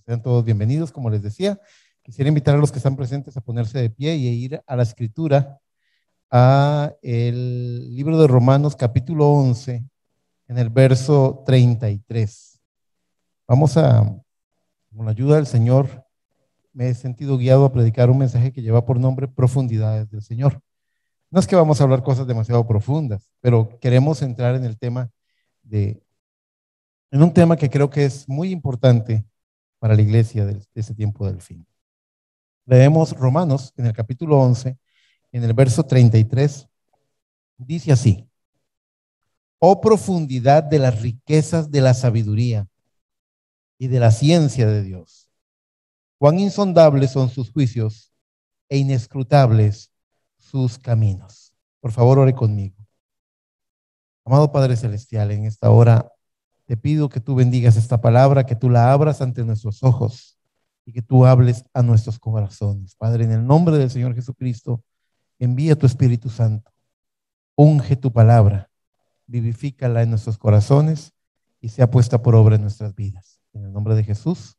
Sean todos bienvenidos, como les decía. Quisiera invitar a los que están presentes a ponerse de pie y a ir a la escritura, a el libro de Romanos capítulo 11, en el verso 33. Vamos a, con la ayuda del Señor, me he sentido guiado a predicar un mensaje que lleva por nombre Profundidades del Señor. No es que vamos a hablar cosas demasiado profundas, pero queremos entrar en el tema en un tema que creo que es muy importante para la iglesia de ese tiempo del fin. Leemos Romanos en el capítulo 11, en el verso 33, dice así: oh profundidad de las riquezas de la sabiduría y de la ciencia de Dios, cuán insondables son sus juicios e inescrutables sus caminos. Por favor, ore conmigo. Amado Padre Celestial, en esta hora te pido que tú bendigas esta palabra, que tú la abras ante nuestros ojos y que tú hables a nuestros corazones. Padre, en el nombre del Señor Jesucristo, envía tu Espíritu Santo, unge tu palabra, vivifícala en nuestros corazones y sea puesta por obra en nuestras vidas. En el nombre de Jesús,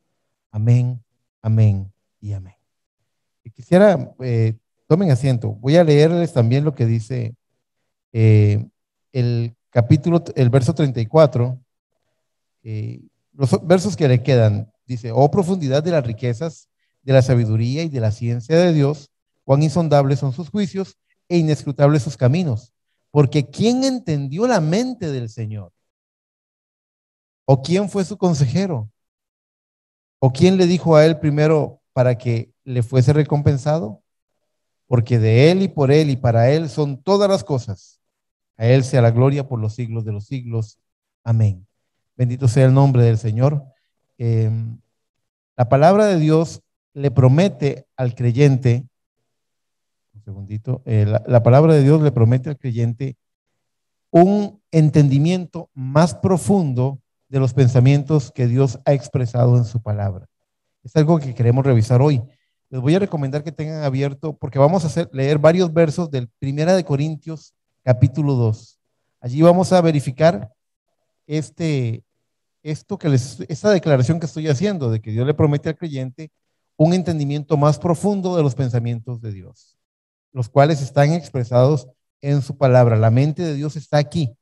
amén, amén y amén. Y quisiera, tomen asiento, voy a leerles también lo que dice el verso 34, los versos que le quedan. Dice: oh profundidad de las riquezas, de la sabiduría y de la ciencia de Dios, cuán insondables son sus juicios e inescrutables sus caminos. Porque ¿quién entendió la mente del Señor? ¿O quién fue su consejero? ¿O quién le dijo a él primero para que le fuese recompensado? Porque de él y por él y para él son todas las cosas. A él sea la gloria por los siglos de los siglos. Amén. Bendito sea el nombre del Señor. La palabra de Dios le promete al creyente, un segundito, la palabra de Dios le promete al creyente un entendimiento más profundo de los pensamientos que Dios ha expresado en su palabra. Es algo que queremos revisar hoy. Les voy a recomendar que tengan abierto, porque vamos a leer varios versos del 1 Corintios capítulo 2. Allí vamos a verificar esta declaración que estoy haciendo, de que Dios le promete al creyente un entendimiento más profundo de los pensamientos de Dios, los cuales están expresados en su palabra. La mente de Dios está aquí,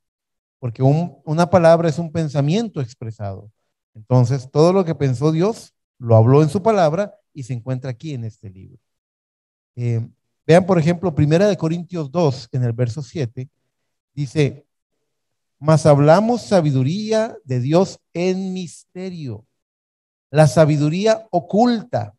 porque una palabra es un pensamiento expresado. Entonces, todo lo que pensó Dios lo habló en su palabra y se encuentra aquí en este libro. Vean, por ejemplo, 1 Corintios 2, en el verso 7, dice: mas hablamos sabiduría de Dios en misterio, la sabiduría oculta,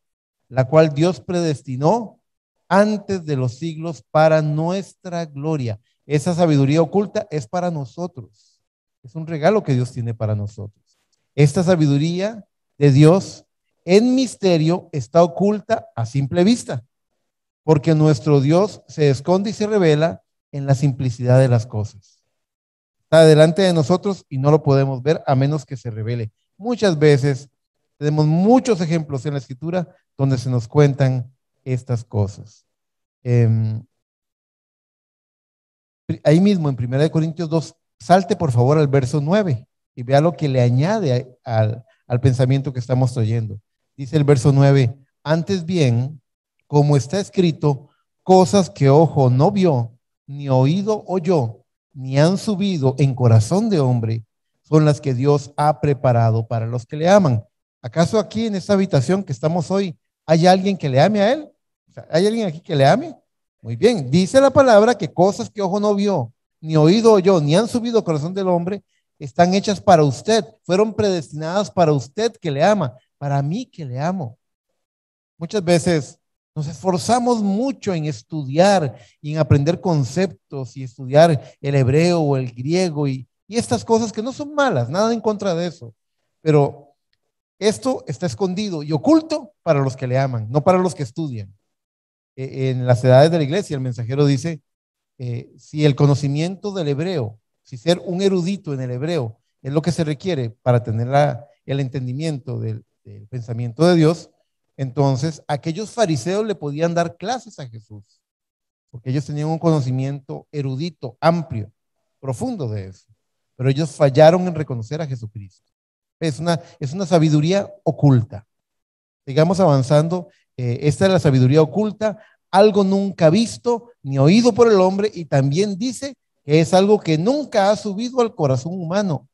la cual Dios predestinó antes de los siglos para nuestra gloria. Esa sabiduría oculta es para nosotros. Es un regalo que Dios tiene para nosotros. Esta sabiduría de Dios en misterio está oculta a simple vista, porque nuestro Dios se esconde y se revela en la simplicidad de las cosas. Está delante de nosotros y no lo podemos ver a menos que se revele. Muchas veces tenemos muchos ejemplos en la Escritura donde se nos cuentan estas cosas. Ahí mismo en 1 Corintios 2, salte por favor al verso 9 y vea lo que le añade al pensamiento que estamos trayendo. Dice el verso 9: antes bien, como está escrito, cosas que ojo no vio, ni oído oyó, ni han subido en corazón de hombre, son las que Dios ha preparado para los que le aman. ¿Acaso aquí en esta habitación que estamos hoy hay alguien que le ame a él? O sea, ¿hay alguien aquí que le ame? Muy bien, dice la palabra que cosas que ojo no vio, ni oído oyó, ni han subido al corazón del hombre, están hechas para usted, fueron predestinadas para usted que le ama, para mí que le amo. Muchas veces nos esforzamos mucho en estudiar y en aprender conceptos y estudiar el hebreo o el griego y estas cosas que no son malas, nada en contra de eso, pero esto está escondido y oculto para los que le aman, no para los que estudian. En las edades de la iglesia, el mensajero dice, si el conocimiento del hebreo, si ser un erudito en el hebreo es lo que se requiere para tener el entendimiento del pensamiento de Dios, entonces aquellos fariseos le podían dar clases a Jesús, porque ellos tenían un conocimiento erudito, amplio, profundo de eso, pero ellos fallaron en reconocer a Jesucristo. Es una sabiduría oculta. Sigamos avanzando. Esta es la sabiduría oculta, algo nunca visto ni oído por el hombre, y también dice que es algo que nunca ha subido al corazón humano.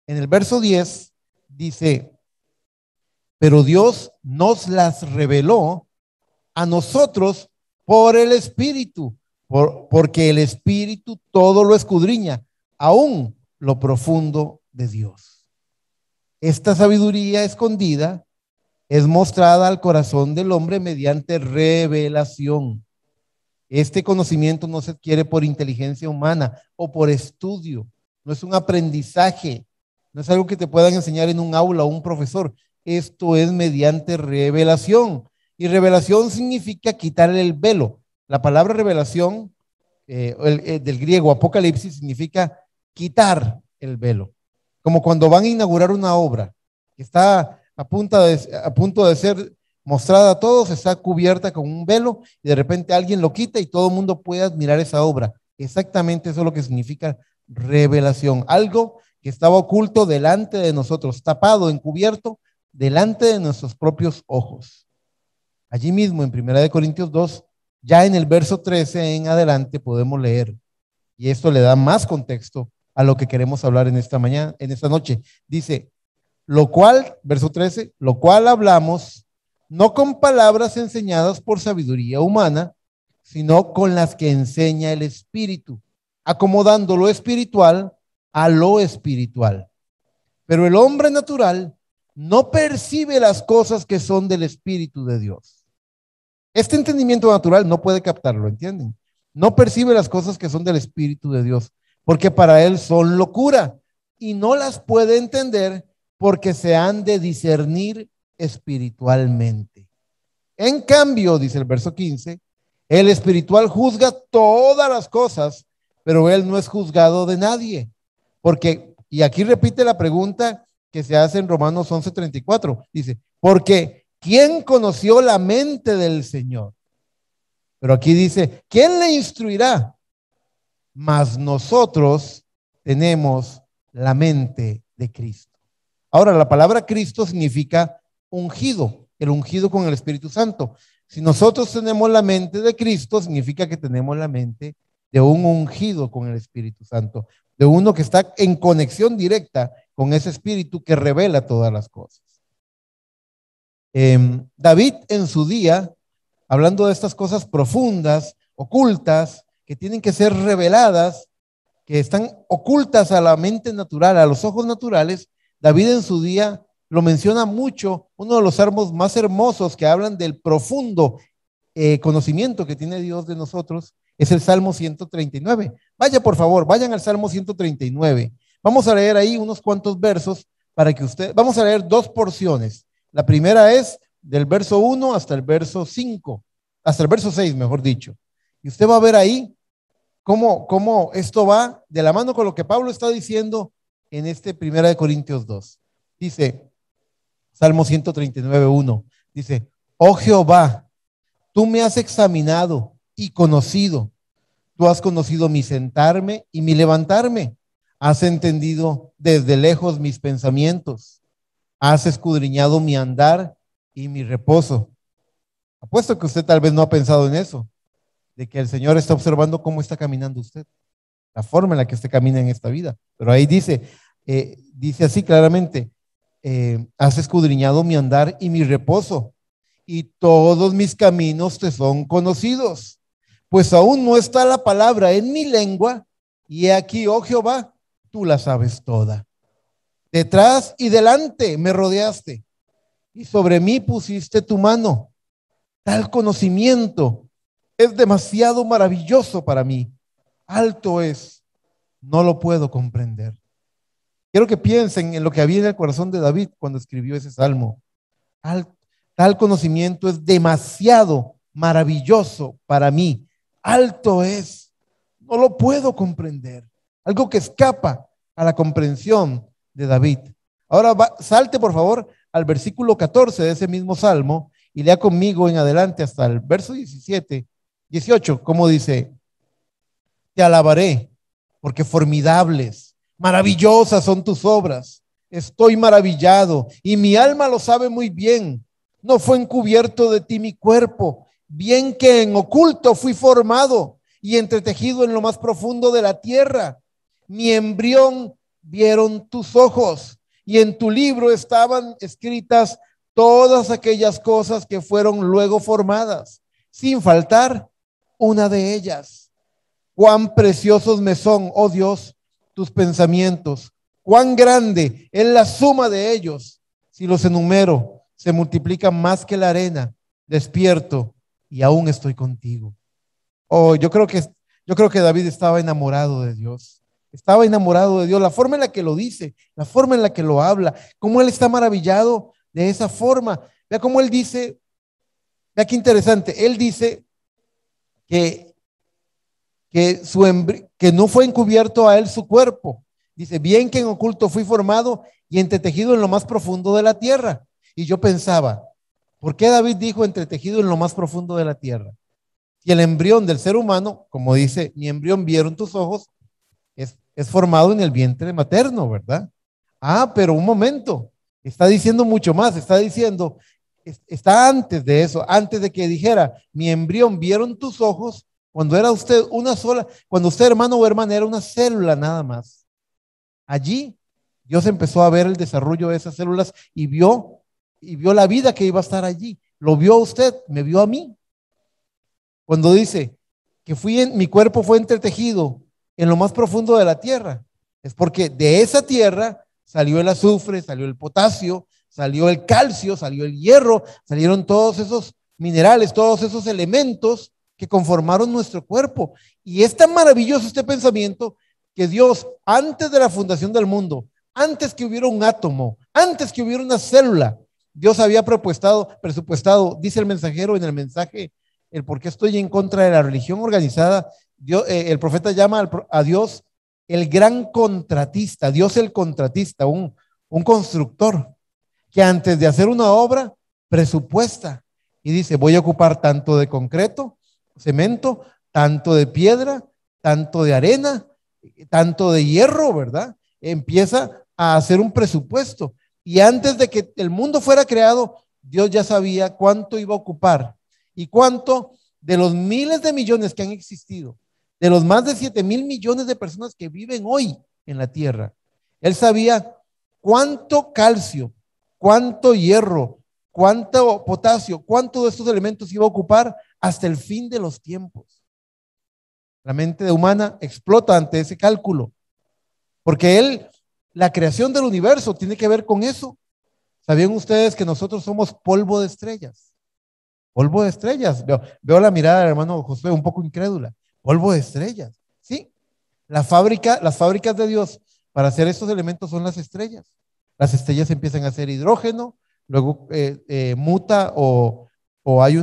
En el verso 10 dice, pero Dios nos las reveló a nosotros por el Espíritu, porque el Espíritu todo lo escudriña, aún lo profundo de Dios. Esta sabiduría escondida es mostrada al corazón del hombre mediante revelación. Este conocimiento no se adquiere por inteligencia humana o por estudio, no es un aprendizaje, no es algo que te puedan enseñar en un aula o un profesor. Esto es mediante revelación. Y revelación significa quitar el velo. La palabra revelación del griego apocalipsis significa quitar el velo. Como cuando van a inaugurar una obra que está a punto de ser mostrada a todos, está cubierta con un velo y de repente alguien lo quita y todo el mundo puede admirar esa obra. Exactamente eso es lo que significa revelación. Algo que estaba oculto delante de nosotros, tapado, encubierto, delante de nuestros propios ojos. Allí mismo en 1 Corintios 2, ya en el verso 13 en adelante podemos leer, y esto le da más contexto a lo que queremos hablar en esta mañana, en esta noche. Dice, lo cual, verso 13, lo cual hablamos no con palabras enseñadas por sabiduría humana, sino con las que enseña el Espíritu, acomodando lo espiritual a lo espiritual. Pero el hombre natural no percibe las cosas que son del Espíritu de Dios. Este entendimiento natural no puede captarlo, ¿entienden? No percibe las cosas que son del Espíritu de Dios, porque para él son locura y no las puede entender porque se han de discernir espiritualmente. En cambio, dice el verso 15, el espiritual juzga todas las cosas, pero él no es juzgado de nadie. Porque, y aquí repite la pregunta que se hace en Romanos 11:34, dice, porque ¿quién conoció la mente del Señor? Pero aquí dice, ¿quién le instruirá? Mas nosotros tenemos la mente de Cristo. Ahora, la palabra Cristo significa ungido, el ungido con el Espíritu Santo. Si nosotros tenemos la mente de Cristo, significa que tenemos la mente de un ungido con el Espíritu Santo, de uno que está en conexión directa con ese Espíritu que revela todas las cosas. David en su día, hablando de estas cosas profundas, ocultas, que tienen que ser reveladas, que están ocultas a la mente natural, a los ojos naturales, David en su día lo menciona mucho, uno de los salmos más hermosos que hablan del profundo conocimiento que tiene Dios de nosotros, es el Salmo 139. Vaya, por favor, vayan al Salmo 139. Vamos a leer ahí unos cuantos versos para que vamos a leer dos porciones. La primera es del verso 1 hasta el verso 5, hasta el verso 6, mejor dicho. Y usted va a ver ahí cómo esto va de la mano con lo que Pablo está diciendo en este 1 Corintios 2. Dice, Salmo 139:1, dice, oh Jehová, tú me has examinado y conocido. Tú has conocido mi sentarme y mi levantarme. Has entendido desde lejos mis pensamientos. Has escudriñado mi andar y mi reposo. Apuesto que usted tal vez no ha pensado en eso, de que el Señor está observando cómo está caminando usted, la forma en la que usted camina en esta vida. Pero ahí dice así claramente, has escudriñado mi andar y mi reposo, y todos mis caminos te son conocidos. Pues aún no está la palabra en mi lengua, y he aquí, oh Jehová, tú la sabes toda. Detrás y delante me rodeaste, y sobre mí pusiste tu mano. Tal conocimiento es demasiado maravilloso para mí. Alto es, no lo puedo comprender. Quiero que piensen en lo que había en el corazón de David cuando escribió ese salmo. Tal conocimiento es demasiado maravilloso para mí. Alto es, no lo puedo comprender. Algo que escapa a la comprensión de David. Ahora salte por favor al versículo 14 de ese mismo salmo y lea conmigo en adelante hasta el verso 18, como dice, te alabaré porque formidables, maravillosas son tus obras. Estoy maravillado y mi alma lo sabe muy bien. no fue encubierto de ti mi cuerpo, bien que en oculto fui formado y entretejido en lo más profundo de la tierra. Mi embrión vieron tus ojos, y en tu libro estaban escritas todas aquellas cosas que fueron luego formadas, sin faltar una de ellas. Cuán preciosos me son, oh Dios, tus pensamientos, cuán grande es la suma de ellos. Si los enumero, se multiplican más que la arena. Despierto y aún estoy contigo. Oh, yo creo que David estaba enamorado de Dios. Estaba enamorado de Dios, la forma en la que lo dice, la forma en la que lo habla, cómo él está maravillado de esa forma. Vea cómo él dice, vea qué interesante, él dice que, que no fue encubierto a él su cuerpo. Dice, bien que en oculto fui formado y entretejido en lo más profundo de la tierra. Y yo pensaba, ¿por qué David dijo entretejido en lo más profundo de la tierra? Y el embrión del ser humano, como dice, mi embrión vieron tus ojos, es formado en el vientre materno, ¿verdad? Ah, pero un momento, está diciendo mucho más, está diciendo, está antes de eso, antes de que dijera, mi embrión vieron tus ojos, cuando era usted una sola, cuando usted hermano o hermana era una célula nada más. Allí Dios empezó a ver el desarrollo de esas células y vio la vida que iba a estar allí. Lo vio a usted, me vio a mí. Cuando dice que mi cuerpo fue entretejido en lo más profundo de la tierra, es porque de esa tierra salió el azufre, salió el potasio, salió el calcio, salió el hierro, salieron todos esos minerales, todos esos elementos que conformaron nuestro cuerpo. Y es tan maravilloso este pensamiento que Dios, antes de la fundación del mundo, antes que hubiera un átomo, antes que hubiera una célula, Dios había presupuestado, dice el mensajero en el mensaje, el por qué estoy en contra de la religión organizada. Dios, el profeta llama a Dios el gran contratista, Dios el contratista, un constructor que antes de hacer una obra presupuesta y dice, voy a ocupar tanto de concreto, cemento, tanto de piedra, tanto de arena, tanto de hierro, ¿verdad? Empieza a hacer un presupuesto y antes de que el mundo fuera creado, Dios ya sabía cuánto iba a ocupar y cuánto de los miles de millones que han existido, de los más de 7,000 millones de personas que viven hoy en la tierra, él sabía cuánto calcio, cuánto hierro, cuánto potasio, cuánto de estos elementos iba a ocupar hasta el fin de los tiempos. La mente humana explota ante ese cálculo, porque la creación del universo tiene que ver con eso. ¿Sabían ustedes que nosotros somos polvo de estrellas? Polvo de estrellas. Veo la mirada del hermano Josué un poco incrédula. Polvo de estrellas. Sí, las fábricas de Dios para hacer estos elementos son las estrellas. Las estrellas empiezan a hacer hidrógeno, luego muta o hay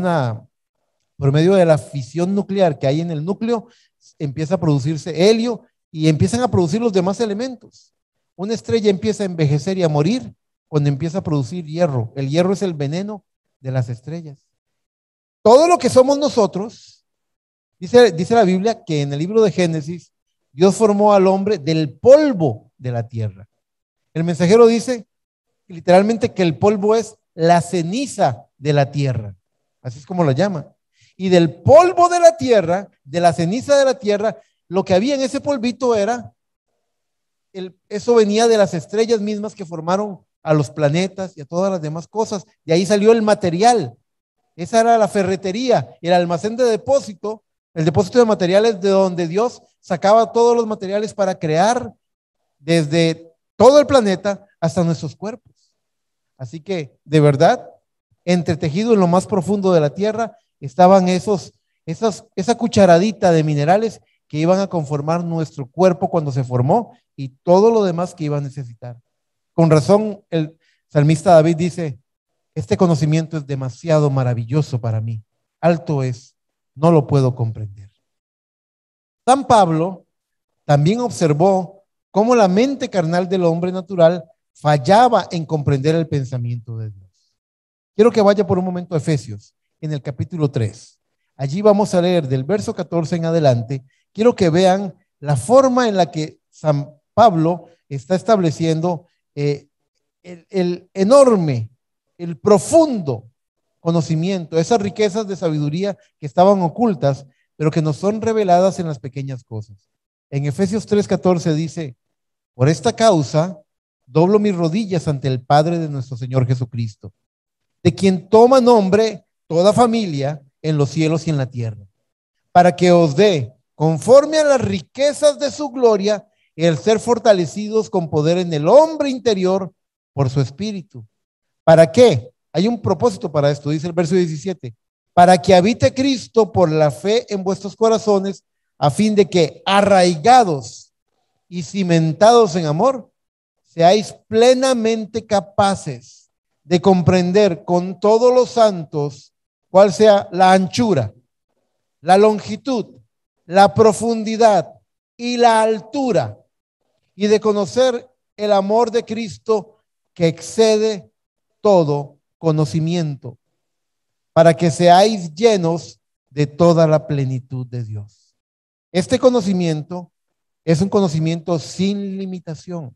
por medio de la fisión nuclear que hay en el núcleo, empieza a producirse helio y empiezan a producir los demás elementos. Una estrella empieza a envejecer y a morir cuando empieza a producir hierro. El hierro es el veneno de las estrellas. Todo lo que somos nosotros, dice la Biblia que en el libro de Génesis, Dios formó al hombre del polvo de la tierra. El mensajero dice literalmente que el polvo es la ceniza de la tierra. Así es como lo llama. Y del polvo de la tierra, de la ceniza de la tierra, lo que había en ese polvito eso venía de las estrellas mismas que formaron a los planetas y a todas las demás cosas. De ahí salió el material. Esa era la ferretería, el almacén de depósito, el depósito de materiales de donde Dios sacaba todos los materiales para crear desde todo el planeta hasta nuestros cuerpos. Así que, de verdad, entretejido en lo más profundo de la tierra estaban esa cucharadita de minerales que iban a conformar nuestro cuerpo cuando se formó y todo lo demás que iba a necesitar. Con razón, el salmista David dice, este conocimiento es demasiado maravilloso para mí. Alto es, no lo puedo comprender. San Pablo también observó cómo la mente carnal del hombre natural fallaba en comprender el pensamiento de Dios. Quiero que vaya por un momento a Efesios, en el capítulo 3. Allí vamos a leer del verso 14 en adelante. Quiero que vean la forma en la que San Pablo está estableciendo el enorme, el profundo conocimiento, esas riquezas de sabiduría que estaban ocultas, pero que nos son reveladas en las pequeñas cosas. En Efesios 3:14 dice, por esta causa doblo mis rodillas ante el Padre de nuestro Señor Jesucristo, de quien toma nombre toda familia en los cielos y en la tierra, para que os dé, conforme a las riquezas de su gloria, el ser fortalecidos con poder en el hombre interior por su espíritu. ¿Para qué? Hay un propósito para esto, dice el verso 17, para que habite Cristo por la fe en vuestros corazones, a fin de que arraigados y cimentados en amor, seáis plenamente capaces de comprender con todos los santos cuál sea la anchura, la longitud, la profundidad y la altura, y de conocer el amor de Cristo que excede todo conocimiento, para que seáis llenos de toda la plenitud de Dios. Este conocimiento es un conocimiento sin limitación.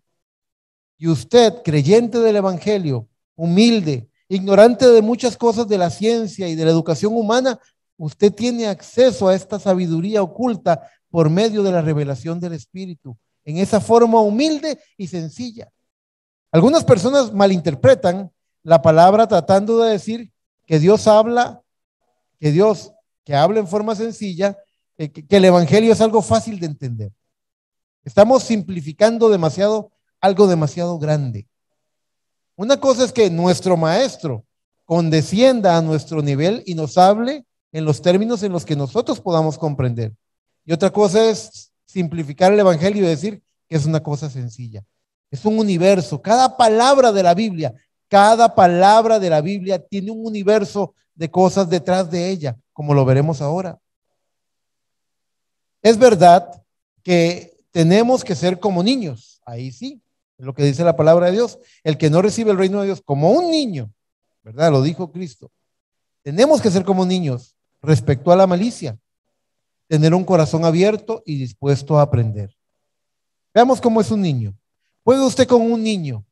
Y usted, creyente del Evangelio, humilde, ignorante de muchas cosas de la ciencia y de la educación humana, usted tiene acceso a esta sabiduría oculta por medio de la revelación del Espíritu, en esa forma humilde y sencilla. Algunas personas malinterpretan la palabra tratando de decir que Dios habla, que habla en forma sencilla, que el Evangelio es algo fácil de entender. Estamos simplificando demasiado, algo demasiado grande. Una cosa es que nuestro maestro condescienda a nuestro nivel y nos hable en los términos en los que nosotros podamos comprender. Y otra cosa es simplificar el Evangelio y decir que es una cosa sencilla. Es un universo. Cada palabra de la Biblia tiene un universo de cosas detrás de ella, como lo veremos ahora. Es verdad que tenemos que ser como niños. Ahí sí, es lo que dice la palabra de Dios. El que no recibe el reino de Dios como un niño, ¿verdad? Lo dijo Cristo. Tenemos que ser como niños respecto a la malicia, tener un corazón abierto y dispuesto a aprender. Veamos cómo es un niño. Juegue usted con un niño,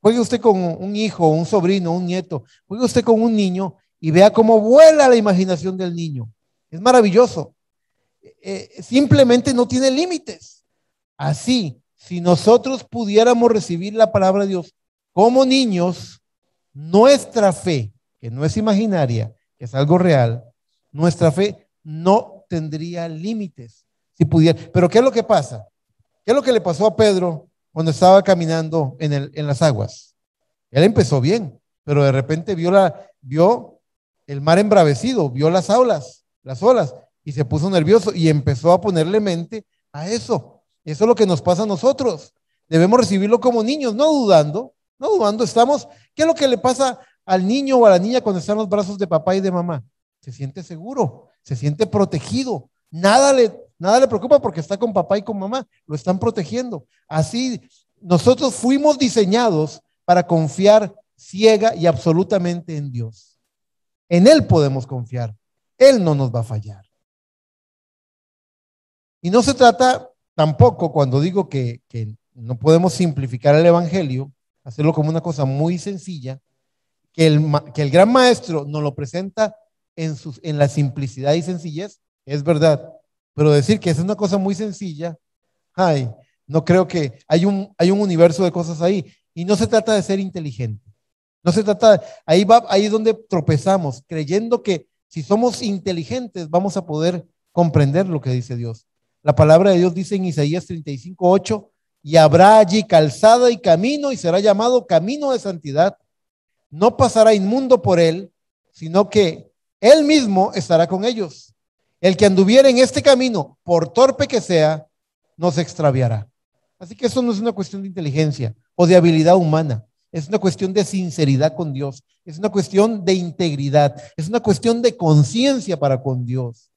juegue usted con un hijo, un sobrino, un nieto, juegue usted con un niño y vea cómo vuela la imaginación del niño. Es maravilloso. Simplemente no tiene límites. Así, si nosotros pudiéramos recibir la palabra de Dios como niños, nuestra fe, que no es imaginaria, que es algo real, nuestra fe no tendría límites. Si pudiera. Pero ¿qué es lo que pasa? ¿Qué es lo que le pasó a Pedro cuando estaba caminando en las aguas? Él empezó bien, pero de repente vio el mar embravecido, vio las olas, y se puso nervioso y empezó a ponerle mente a eso. Eso es lo que nos pasa a nosotros. Debemos recibirlo como niños, no dudando. ¿Qué es lo que le pasa al niño o a la niña cuando está en los brazos de papá y de mamá? Se siente seguro, se siente protegido. Nada le preocupa porque está con papá y con mamá, lo están protegiendo. Así, nosotros fuimos diseñados para confiar ciega y absolutamente en Dios. En Él podemos confiar. Él no nos va a fallar. Y no se trata tampoco, cuando digo que no podemos simplificar el Evangelio, hacerlo como una cosa muy sencilla, que el gran maestro nos lo presenta en la simplicidad y sencillez, es verdad. Pero decir que es una cosa muy sencilla, no creo que hay un universo de cosas ahí. Y no se trata de ser inteligente. No se trata, ahí es donde tropezamos, creyendo que si somos inteligentes vamos a poder comprender lo que dice Dios. La palabra de Dios dice en Isaías 35:8, y habrá allí calzada y camino, y será llamado camino de santidad. No pasará inmundo por él, sino que él mismo estará con ellos. El que anduviera en este camino, por torpe que sea, no se extraviará. Así que eso no es una cuestión de inteligencia o de habilidad humana. Es una cuestión de sinceridad con Dios. Es una cuestión de integridad. Es una cuestión de conciencia para con Dios,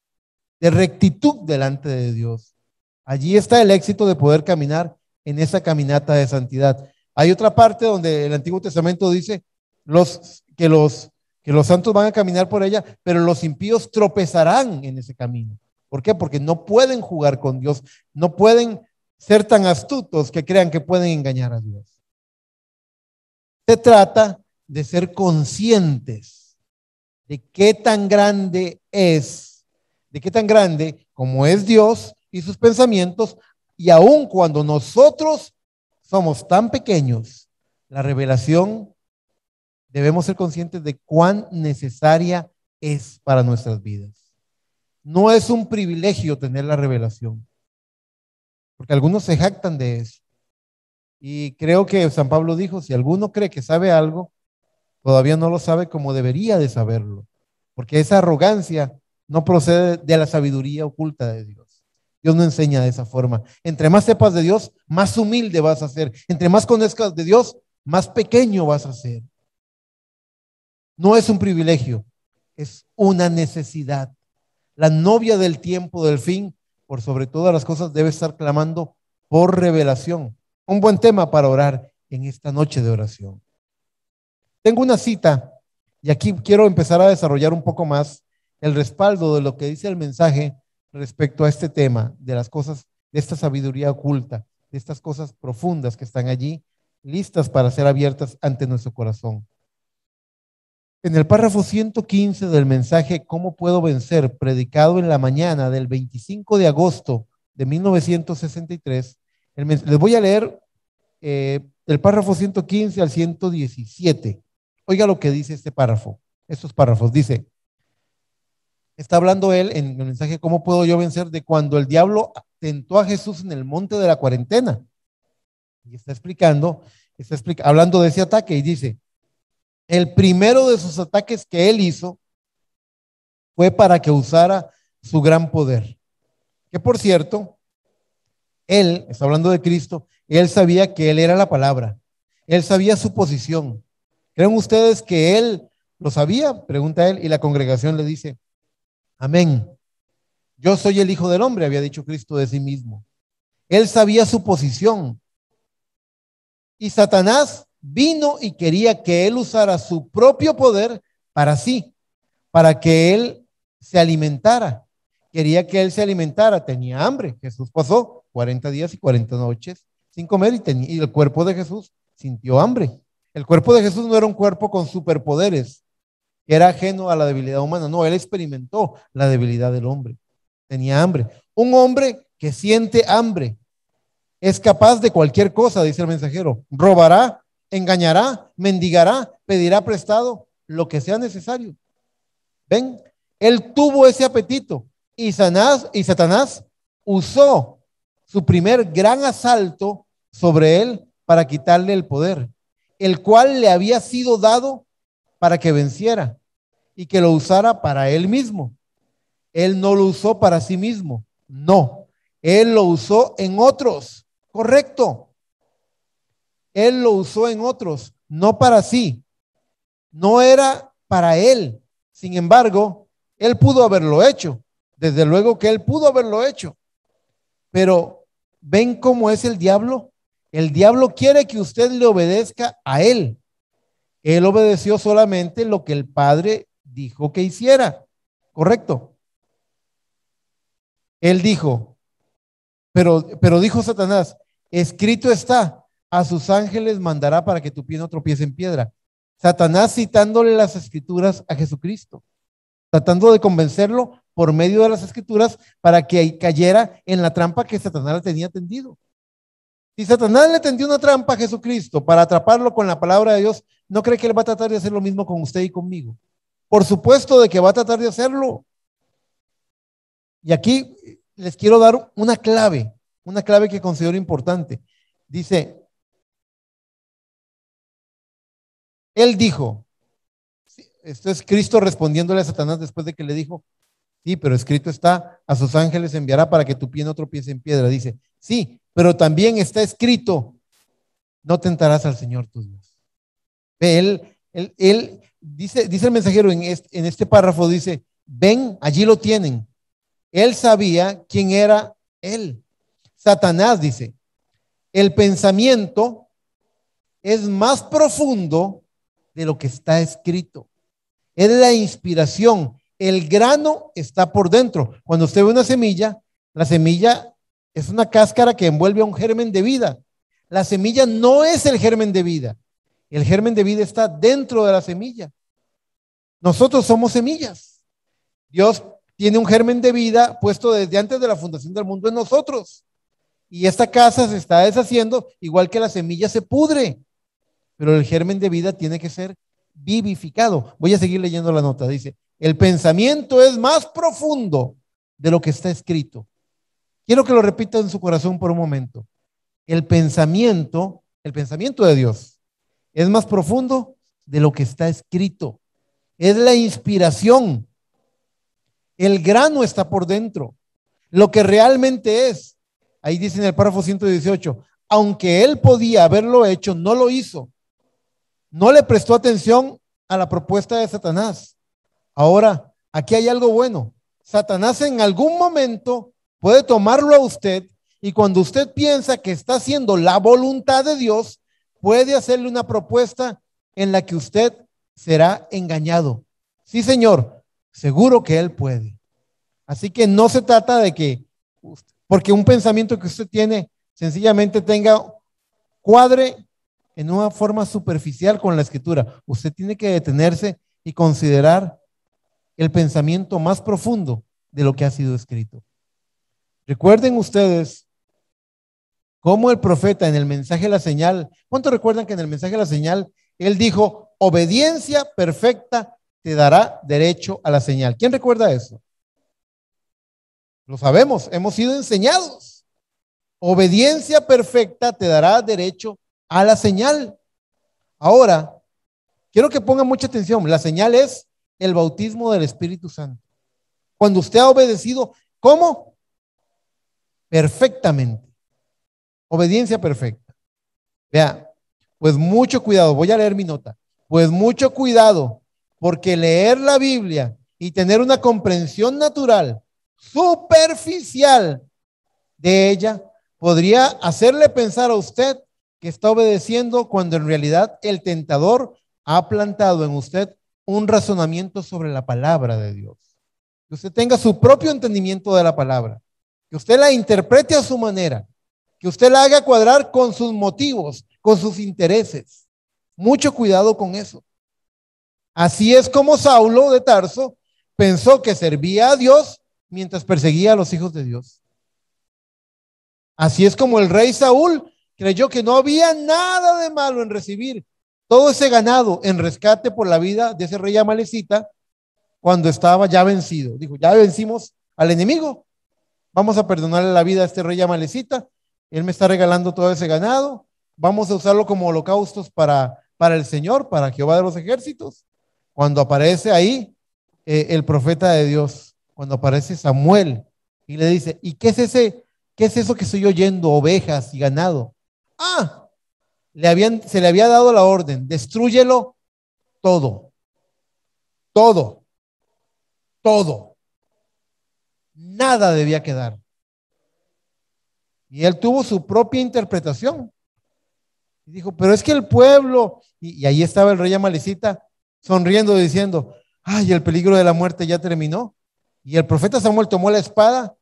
de rectitud delante de Dios. Allí está el éxito de poder caminar en esa caminata de santidad. Hay otra parte donde el Antiguo Testamento dice que los santos van a caminar por ella, pero los impíos tropezarán en ese camino. ¿Por qué? Porque no pueden jugar con Dios, no pueden ser tan astutos que crean que pueden engañar a Dios. Se trata de ser conscientes de qué tan grande es, de qué tan grande como es Dios y sus pensamientos, y aun cuando nosotros somos tan pequeños, la revelación debemos ser conscientes de cuán necesaria es para nuestras vidas. No es un privilegio tener la revelación, porque algunos se jactan de eso. Y creo que San Pablo dijo, si alguno cree que sabe algo, todavía no lo sabe como debería de saberlo, porque esa arrogancia no procede de la sabiduría oculta de Dios. Dios no enseña de esa forma. Entre más sepas de Dios, más humilde vas a ser. Entre más conozcas de Dios, más pequeño vas a ser. No es un privilegio, es una necesidad. La novia del tiempo del fin, por sobre todas las cosas, debe estar clamando por revelación. Un buen tema para orar en esta noche de oración. Tengo una cita y aquí quiero empezar a desarrollar un poco más el respaldo de lo que dice el mensaje respecto a este tema, de las cosas, de esta sabiduría oculta, de estas cosas profundas que están allí, listas para ser abiertas ante nuestro corazón. En el párrafo 115 del mensaje ¿Cómo puedo vencer?, predicado en la mañana del 25 de agosto de 1963, les voy a leer del párrafo 115 al 117. Oiga lo que dice este párrafo, estos párrafos. Dice, está hablando él en el mensaje ¿Cómo puedo yo vencer?, de cuando el diablo tentó a Jesús en el monte de la cuarentena. Y está hablando de ese ataque y dice, el primero de sus ataques que él hizo fue para que usara su gran poder. Que por cierto, él, está hablando de Cristo, él sabía que él era la palabra. Él sabía su posición. ¿Creen ustedes que él lo sabía? Pregunta él y la congregación le dice, amén. Yo soy el Hijo del Hombre, había dicho Cristo de sí mismo. Él sabía su posición. Y Satanás vino y quería que él usara su propio poder para sí, para que él se alimentara. Quería que él se alimentara, tenía hambre. Jesús pasó 40 días y 40 noches sin comer y el cuerpo de Jesús sintió hambre. El cuerpo de Jesús no era un cuerpo con superpoderes, que era ajeno a la debilidad humana. No, él experimentó la debilidad del hombre. Tenía hambre. Un hombre que siente hambre es capaz de cualquier cosa, dice el mensajero. Robará, engañará, mendigará, pedirá prestado, lo que sea necesario. ¿Ven? Él tuvo ese apetito y Satanás usó su primer gran asalto sobre él para quitarle el poder, el cual le había sido dado para que venciera y que lo usara para él mismo. Él no lo usó para sí mismo, no, él lo usó en otros, correcto. Él lo usó en otros, no para sí, no era para él. Sin embargo, él pudo haberlo hecho, desde luego que él pudo haberlo hecho, pero ¿ven cómo es el diablo? El diablo quiere que usted le obedezca a él. Él obedeció solamente lo que el Padre dijo que hiciera, correcto. Él dijo, pero dijo Satanás, escrito está, a sus ángeles mandará para que tu pie no tropiece en piedra. Satanás citándole las escrituras a Jesucristo, tratando de convencerlo por medio de las escrituras para que cayera en la trampa que Satanás le tenía tendido. Si Satanás le tendió una trampa a Jesucristo para atraparlo con la palabra de Dios, ¿no cree que él va a tratar de hacer lo mismo con usted y conmigo? Por supuesto de que va a tratar de hacerlo. Y aquí les quiero dar una clave que considero importante. Dice, él dijo, esto es Cristo respondiéndole a Satanás después de que le dijo, sí, pero escrito está, a sus ángeles enviará para que tu pie no tropiece en piedra. Dice, sí, pero también está escrito, no tentarás al Señor tu Dios. Él dice el mensajero en este párrafo, dice, ven, allí lo tienen. Él sabía quién era él. Satanás dice, el pensamiento es más profundo de lo que está escrito. Es la inspiración. El grano está por dentro. Cuando usted ve una semilla, la semilla es una cáscara que envuelve a un germen de vida. La semilla no es el germen de vida. El germen de vida está dentro de la semilla. Nosotros somos semillas. Dios tiene un germen de vida puesto desde antes de la fundación del mundo en nosotros. Y esta casa se está deshaciendo, igual que la semilla se pudre. Pero el germen de vida tiene que ser vivificado. Voy a seguir leyendo la nota. Dice, el pensamiento es más profundo de lo que está escrito. Quiero que lo repita en su corazón por un momento. El pensamiento de Dios es más profundo de lo que está escrito. Es la inspiración. El grano está por dentro. Lo que realmente es. Ahí dice en el párrafo 118, aunque él podía haberlo hecho, no lo hizo. No le prestó atención a la propuesta de Satanás. Ahora, aquí hay algo bueno. Satanás en algún momento puede tomarlo a usted y cuando usted piensa que está haciendo la voluntad de Dios, puede hacerle una propuesta en la que usted será engañado. Sí, señor, seguro que él puede. Así que no se trata de que, porque un pensamiento que usted tiene, sencillamente cuadre en una forma superficial con la escritura. Usted tiene que detenerse y considerar el pensamiento más profundo de lo que ha sido escrito. Recuerden ustedes cómo el profeta en el mensaje de la señal, ¿cuántos recuerdan que en el mensaje de la señal él dijo, obediencia perfecta te dará derecho a la señal? ¿Quién recuerda eso? Lo sabemos, hemos sido enseñados. Obediencia perfecta te dará derecho a la señal. Ahora, quiero que pongan mucha atención. La señal es el bautismo del Espíritu Santo. Cuando usted ha obedecido, ¿cómo? Perfectamente. Obediencia perfecta. Vea, pues mucho cuidado. Voy a leer mi nota. Pues mucho cuidado, porque leer la Biblia y tener una comprensión natural, superficial de ella, podría hacerle pensar a usted que está obedeciendo cuando en realidad el tentador ha plantado en usted un razonamiento sobre la palabra de Dios. Que usted tenga su propio entendimiento de la palabra, que usted la interprete a su manera, que usted la haga cuadrar con sus motivos, con sus intereses. Mucho cuidado con eso. Así es como Saulo de Tarso pensó que servía a Dios mientras perseguía a los hijos de Dios. Así es como el rey Saúl creyó que no había nada de malo en recibir todo ese ganado en rescate por la vida de ese rey amalecita cuando estaba ya vencido. Dijo, ya vencimos al enemigo, vamos a perdonarle la vida a este rey amalecita, él me está regalando todo ese ganado, vamos a usarlo como holocaustos para el Señor, para Jehová de los ejércitos. Cuando aparece ahí el profeta de Dios, cuando aparece Samuel y le dice, ¿y qué es ese? ¿Qué es eso que estoy oyendo? Ovejas y ganado. Ah, se le había dado la orden, destrúyelo todo, todo, todo. Nada debía quedar. Y él tuvo su propia interpretación. Y dijo, pero es que el pueblo, y ahí estaba el rey amalecita sonriendo diciendo, ay, el peligro de la muerte ya terminó. Y el profeta Samuel tomó la espada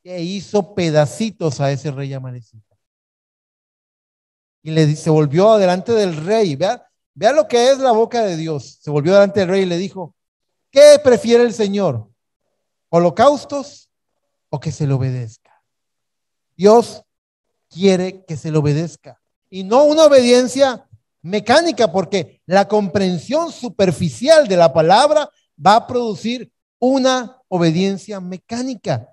e hizo pedacitos a ese rey amalecita. Y se volvió delante del rey. Vea lo que es la boca de Dios. Se volvió delante del rey y le dijo, ¿qué prefiere el Señor? ¿Holocaustos o que se le obedezca? Dios quiere que se le obedezca. Y no una obediencia mecánica, porque la comprensión superficial de la palabra va a producir una obediencia mecánica.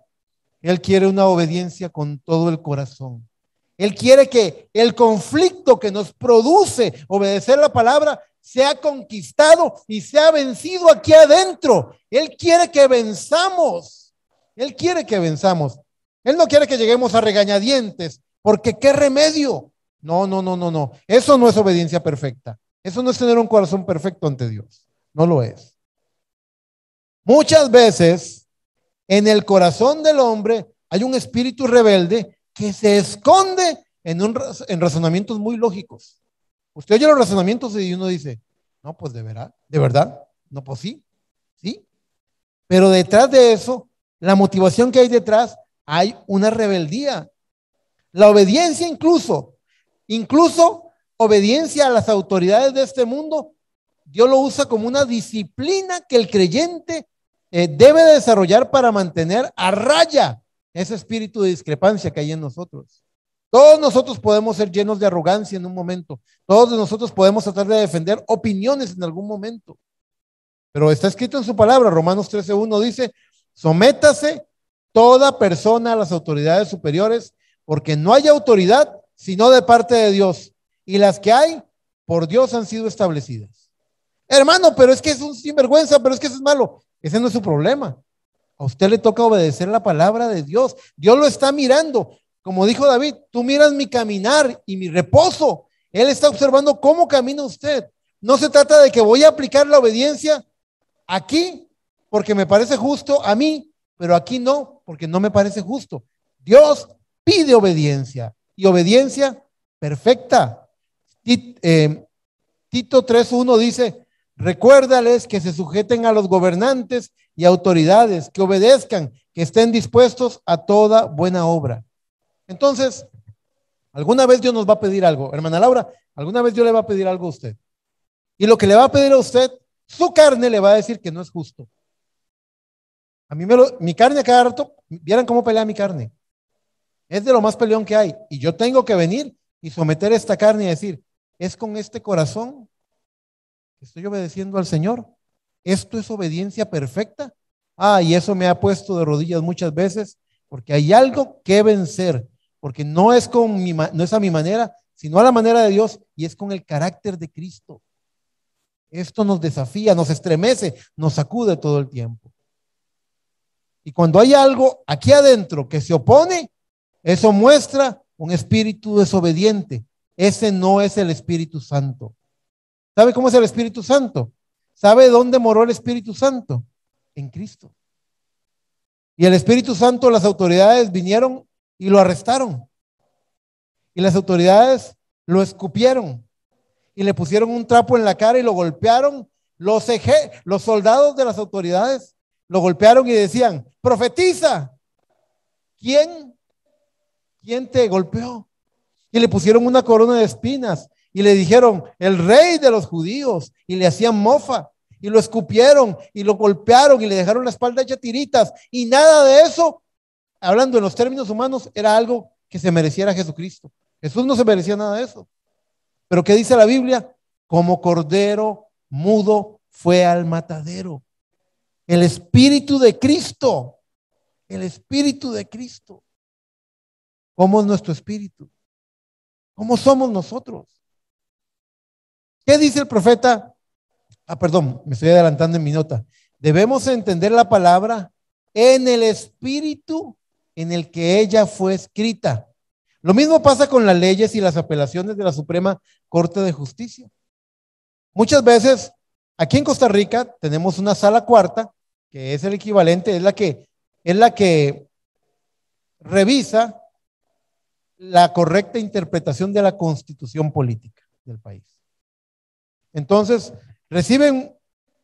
Él quiere una obediencia con todo el corazón. Él quiere que el conflicto que nos produce obedecer la palabra sea conquistado y sea vencido aquí adentro. Él quiere que venzamos. Él quiere que venzamos. Él no quiere que lleguemos a regañadientes, porque qué remedio. No, no, no, no, no. Eso no es obediencia perfecta. Eso no es tener un corazón perfecto ante Dios. No lo es. Muchas veces en el corazón del hombre hay un espíritu rebelde que se esconde en razonamientos muy lógicos. Usted oye los razonamientos y uno dice, no, pues de verdad, no, pues sí. Pero detrás de eso, la motivación que hay detrás, hay una rebeldía. La obediencia incluso obediencia a las autoridades de este mundo Dios lo usa como una disciplina que el creyente debe de desarrollar para mantener a raya ese espíritu de discrepancia que hay en nosotros. Todos nosotros podemos ser llenos de arrogancia en un momento. Todos nosotros podemos tratar de defender opiniones en algún momento. Pero está escrito en su palabra, Romanos 13:1 dice, sométase toda persona a las autoridades superiores, porque no hay autoridad sino de parte de Dios, y las que hay por Dios han sido establecidas. Hermano, pero es que es un sinvergüenza, pero es que eso es malo. Ese no es su problema. A usted le toca obedecer la palabra de Dios. Dios lo está mirando. Como dijo David, tú miras mi caminar y mi reposo. Él está observando cómo camina usted. No se trata de que voy a aplicar la obediencia aquí porque me parece justo a mí, pero aquí no, porque no me parece justo. Dios pide obediencia y obediencia perfecta. Tito 3:1 dice, recuérdales que se sujeten a los gobernantes y autoridades, que obedezcan, que estén dispuestos a toda buena obra. Entonces, alguna vez Dios nos va a pedir algo, hermana Laura, alguna vez Dios le va a pedir algo a usted. Y lo que le va a pedir a usted, su carne le va a decir que no es justo. A mí mi carne a cada rato, vieran cómo pelea mi carne. Es de lo más peleón que hay. Y yo tengo que venir y someter esta carne y decir, es con este corazón que estoy obedeciendo al Señor. Esto es obediencia perfecta. Y eso me ha puesto de rodillas muchas veces, porque hay algo que vencer, porque no es a mi manera, sino a la manera de Dios, y es con el carácter de Cristo. Esto nos desafía, nos estremece, nos sacude todo el tiempo. Y cuando hay algo aquí adentro que se opone, eso muestra un espíritu desobediente. Ese no es el Espíritu Santo. ¿Sabe cómo es el Espíritu Santo? ¿Sabe dónde moró el Espíritu Santo? En Cristo. Y el Espíritu Santo, las autoridades vinieron y lo arrestaron. Y las autoridades lo escupieron y le pusieron un trapo en la cara y lo golpearon. Los soldados de las autoridades lo golpearon y decían, profetiza. ¿Quién te golpeó? Y le pusieron una corona de espinas y le dijeron, el rey de los judíos, y le hacían mofa y lo escupieron y lo golpearon y le dejaron la espalda hecha tiritas, y nada de eso, hablando en los términos humanos, era algo que se mereciera a Jesucristo. Jesús no se merecía nada de eso. Pero ¿qué dice la Biblia? Como cordero mudo fue al matadero. El Espíritu de Cristo, el Espíritu de Cristo. ¿Cómo es nuestro espíritu? ¿Cómo somos nosotros? ¿Qué dice el profeta? Perdón, me estoy adelantando en mi nota. Debemos entender la palabra en el espíritu en el que ella fue escrita. Lo mismo pasa con las leyes y las apelaciones de la Suprema Corte de Justicia. Muchas veces, aquí en Costa Rica, tenemos una sala cuarta, que es el equivalente, es la que revisa la correcta interpretación de la constitución política del país. Entonces, reciben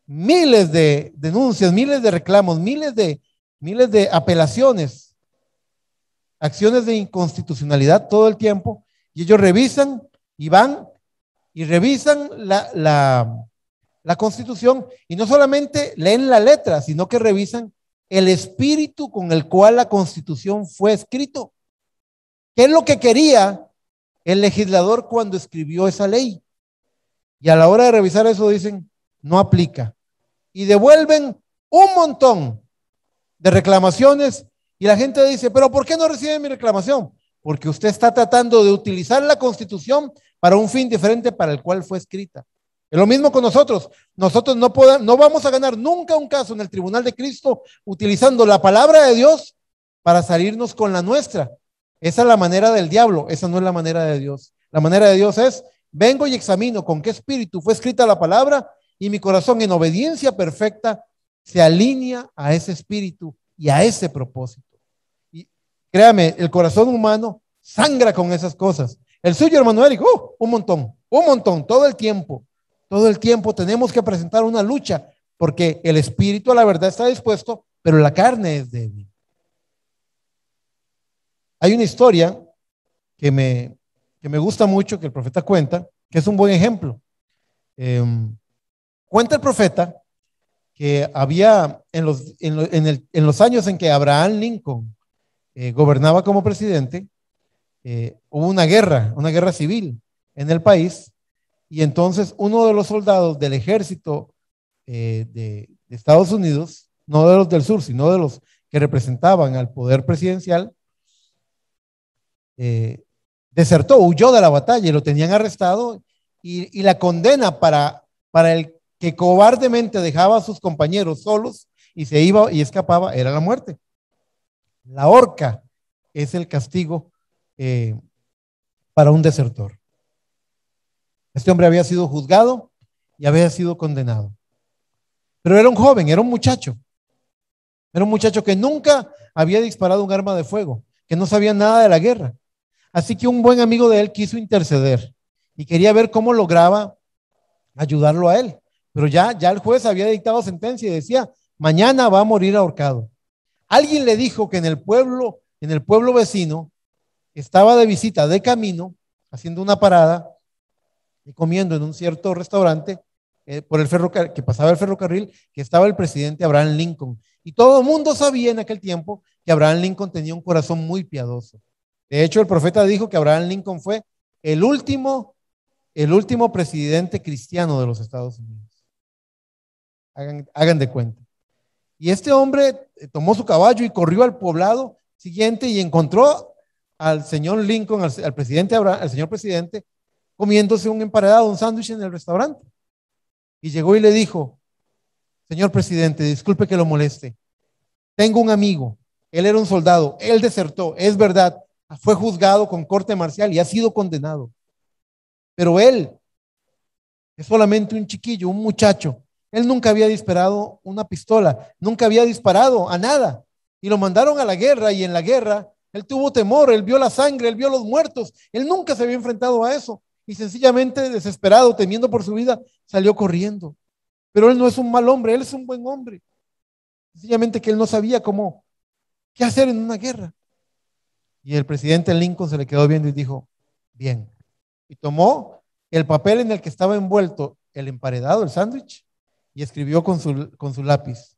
miles de denuncias, miles de reclamos, miles de apelaciones, acciones de inconstitucionalidad todo el tiempo, y ellos revisan y van y revisan la constitución, y no solamente leen la letra, sino que revisan el espíritu con el cual la constitución fue escrito. ¿Qué es lo que quería el legislador cuando escribió esa ley? Y a la hora de revisar eso dicen, no aplica. Y devuelven un montón de reclamaciones y la gente dice, pero ¿por qué no recibe mi reclamación? Porque usted está tratando de utilizar la Constitución para un fin diferente para el cual fue escrita. Es lo mismo con nosotros. Nosotros no vamos a ganar nunca un caso en el Tribunal de Cristo utilizando la palabra de Dios para salirnos con la nuestra. Esa es la manera del diablo, esa no es la manera de Dios. La manera de Dios es, vengo y examino con qué espíritu fue escrita la palabra y mi corazón en obediencia perfecta se alinea a ese espíritu y a ese propósito. Y créame, el corazón humano sangra con esas cosas. El suyo, hermano Eric, un montón, todo el tiempo tenemos que presentar una lucha porque el espíritu a la verdad está dispuesto, pero la carne es débil. Hay una historia que me gusta mucho, que el profeta cuenta, que es un buen ejemplo. Cuenta el profeta que había en los años en que Abraham Lincoln gobernaba como presidente, hubo una guerra civil en el país, y entonces uno de los soldados del ejército de Estados Unidos, no de los del sur, sino de los que representaban al poder presidencial, desertó, huyó de la batalla y lo tenían arrestado, y la condena para el que cobardemente dejaba a sus compañeros solos y se iba y escapaba era la muerte. La horca es el castigo para un desertor. Este hombre había sido juzgado y había sido condenado. Pero era un joven, era un muchacho que nunca había disparado un arma de fuego, que no sabía nada de la guerra. Así que un buen amigo de él quiso interceder y quería ver cómo lograba ayudarlo a él. Pero ya el juez había dictado sentencia y decía, mañana va a morir ahorcado. Alguien le dijo que en el pueblo vecino estaba de visita, de camino, haciendo una parada y comiendo en un cierto restaurante por el ferrocarril, que pasaba el ferrocarril, que estaba el presidente Abraham Lincoln. Y todo el mundo sabía en aquel tiempo que Abraham Lincoln tenía un corazón muy piadoso. De hecho, el profeta dijo que Abraham Lincoln fue el último presidente cristiano de los Estados Unidos. Hagan de cuenta. Y este hombre tomó su caballo y corrió al poblado siguiente y encontró al señor Lincoln, al presidente Abraham, al señor presidente, comiéndose un emparedado, un sándwich en el restaurante. Y llegó y le dijo, señor presidente, disculpe que lo moleste. Tengo un amigo, él era un soldado, él desertó, es verdad, fue juzgado con corte marcial y ha sido condenado. Pero él es solamente un chiquillo, un muchacho. Él nunca había disparado una pistola, nunca había disparado a nada. Y lo mandaron a la guerra, y en la guerra él tuvo temor, él vio la sangre, él vio los muertos. Él nunca se había enfrentado a eso. Y sencillamente, desesperado, temiendo por su vida, salió corriendo. Pero él no es un mal hombre, él es un buen hombre. Sencillamente que él no sabía qué hacer en una guerra. Y el presidente Lincoln se le quedó viendo y dijo, bien. Y tomó el papel en el que estaba envuelto el emparedado, el sándwich, y escribió con su lápiz.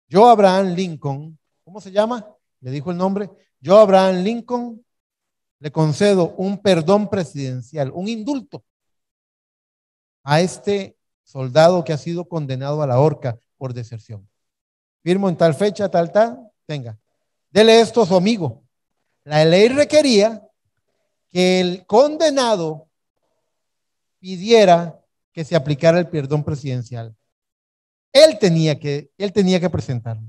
Yo, Abraham Lincoln, ¿cómo se llama? Le dijo el nombre. Yo, Abraham Lincoln, le concedo un perdón presidencial, un indulto a este soldado que ha sido condenado a la horca por deserción. Firmo en tal fecha, tal, tenga. Dele esto a su amigo. La ley requería que el condenado pidiera que se aplicara el perdón presidencial. Él tenía que presentarlo.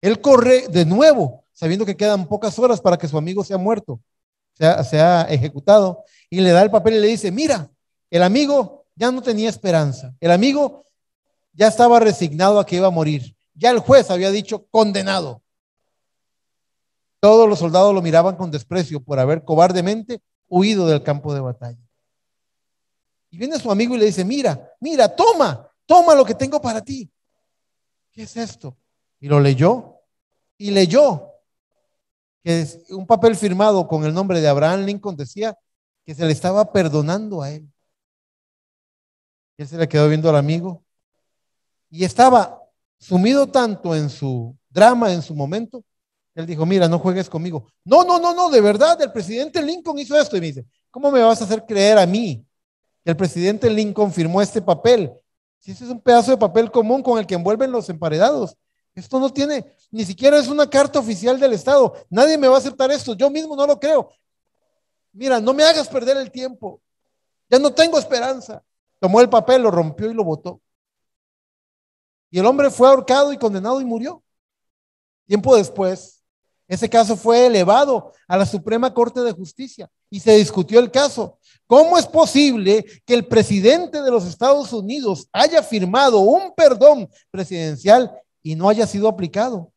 Él corre de nuevo, sabiendo que quedan pocas horas para que su amigo sea muerto, sea ejecutado, y le da el papel y le dice, mira, el amigo ya no tenía esperanza. El amigo ya estaba resignado a que iba a morir. Ya el juez había dicho condenado. Todos los soldados lo miraban con desprecio por haber cobardemente huido del campo de batalla. Y viene su amigo y le dice, mira, toma lo que tengo para ti. ¿Qué es esto? Y lo leyó, y leyó que es un papel firmado con el nombre de Abraham Lincoln, decía que se le estaba perdonando a él. Y él se le quedó viendo al amigo y estaba sumido tanto en su drama, en su momento. Él dijo, mira, no juegues conmigo. No, de verdad, el presidente Lincoln hizo esto. Y me dice, ¿cómo me vas a hacer creer a mí que el presidente Lincoln firmó este papel? Si ese es un pedazo de papel común con el que envuelven los emparedados. Esto no tiene, ni siquiera es una carta oficial del Estado. Nadie me va a aceptar esto. Yo mismo no lo creo. Mira, no me hagas perder el tiempo. Ya no tengo esperanza. Tomó el papel, lo rompió y lo botó. Y el hombre fue ahorcado y condenado y murió. Tiempo después, ese caso fue elevado a la Suprema Corte de Justicia y se discutió el caso. ¿Cómo es posible que el presidente de los Estados Unidos haya firmado un perdón presidencial y no haya sido aplicado?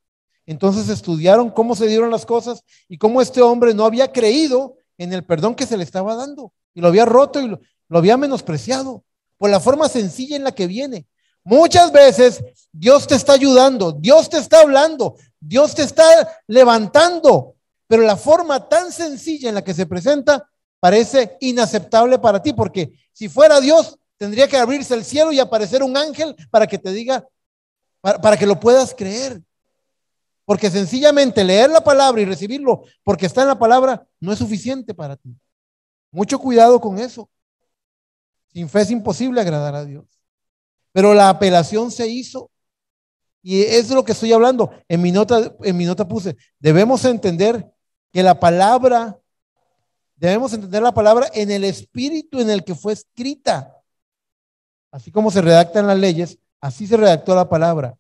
Entonces estudiaron cómo se dieron las cosas y cómo este hombre no había creído en el perdón que se le estaba dando y lo había roto y lo había menospreciado por la forma sencilla en la que viene. Muchas veces Dios te está ayudando, Dios te está hablando, Dios te está levantando, pero la forma tan sencilla en la que se presenta parece inaceptable para ti, porque si fuera Dios, tendría que abrirse el cielo y aparecer un ángel para que te diga, para que lo puedas creer. Porque sencillamente leer la palabra y recibirlo porque está en la palabra no es suficiente para ti. Mucho cuidado con eso. Sin fe es imposible agradar a Dios. Pero la apelación se hizo. Y es de lo que estoy hablando. En mi nota puse, debemos entender la palabra en el espíritu en el que fue escrita. Así como se redactan las leyes, así se redactó la palabra.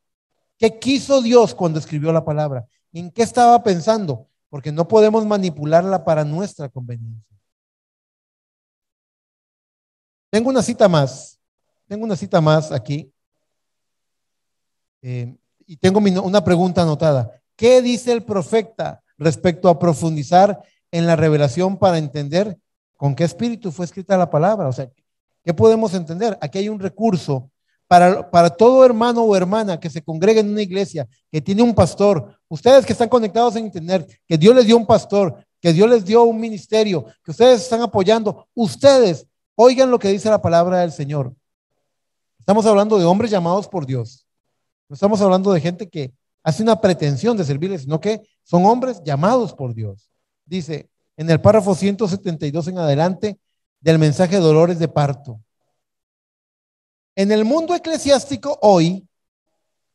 ¿Qué quiso Dios cuando escribió la palabra? ¿En qué estaba pensando? Porque no podemos manipularla para nuestra conveniencia. Tengo una cita más aquí. Y tengo una pregunta anotada. ¿Qué dice el profeta respecto a profundizar en la revelación para entender con qué espíritu fue escrita la palabra? O sea, ¿qué podemos entender? Aquí hay un recurso para todo hermano o hermana que se congregue en una iglesia, que tiene un pastor, ustedes que están conectados en internet, que Dios les dio un pastor, que Dios les dio un ministerio, que ustedes están apoyando, ustedes oigan lo que dice la palabra del Señor. Estamos hablando de hombres llamados por Dios. No estamos hablando de gente que hace una pretensión de servirles, sino que son hombres llamados por Dios. Dice en el párrafo 172 en adelante del mensaje de dolores de parto. En el mundo eclesiástico hoy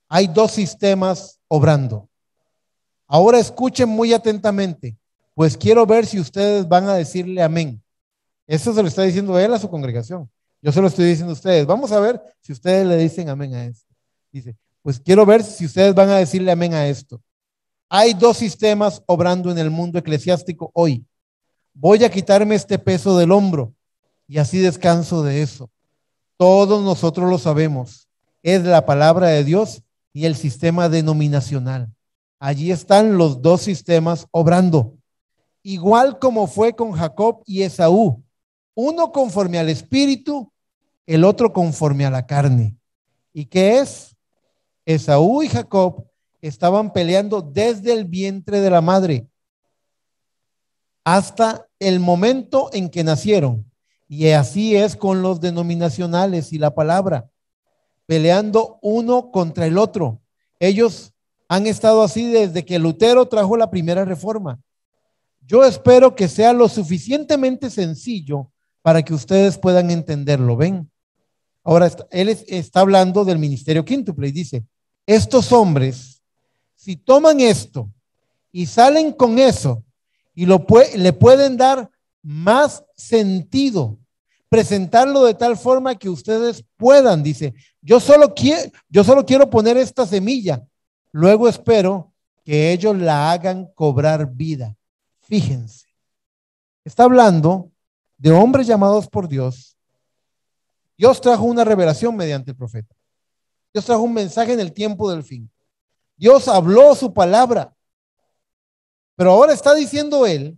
hay dos sistemas obrando. Ahora escuchen muy atentamente, pues quiero ver si ustedes van a decirle amén. Eso se lo está diciendo él a su congregación. Yo se lo estoy diciendo a ustedes. Vamos a ver si ustedes le dicen amén a esto. Dice, pues quiero ver si ustedes van a decirle amén a esto. Hay dos sistemas obrando en el mundo eclesiástico hoy. Voy a quitarme este peso del hombro y así descanso de eso. Todos nosotros lo sabemos. Es la palabra de Dios y el sistema denominacional. Allí están los dos sistemas obrando. Igual como fue con Jacob y Esaú. Uno conforme al espíritu, el otro conforme a la carne. ¿Y qué es? Esaú y Jacob estaban peleando desde el vientre de la madre hasta el momento en que nacieron. Y así es con los denominacionales y la palabra, peleando uno contra el otro. Ellos han estado así desde que Lutero trajo la primera reforma. Yo espero que sea lo suficientemente sencillo para que ustedes puedan entenderlo. ¿Ven? Ahora él está hablando del ministerio quíntuple y dice, estos hombres, si toman esto y salen con eso y le pueden dar más sentido, presentarlo de tal forma que ustedes puedan, dice, yo solo quiero poner esta semilla, luego espero que ellos la hagan cobrar vida. Fíjense, está hablando de hombres llamados por Dios. Dios trajo una revelación mediante el profeta. Dios trajo un mensaje en el tiempo del fin. Dios habló su palabra. Pero ahora está diciendo él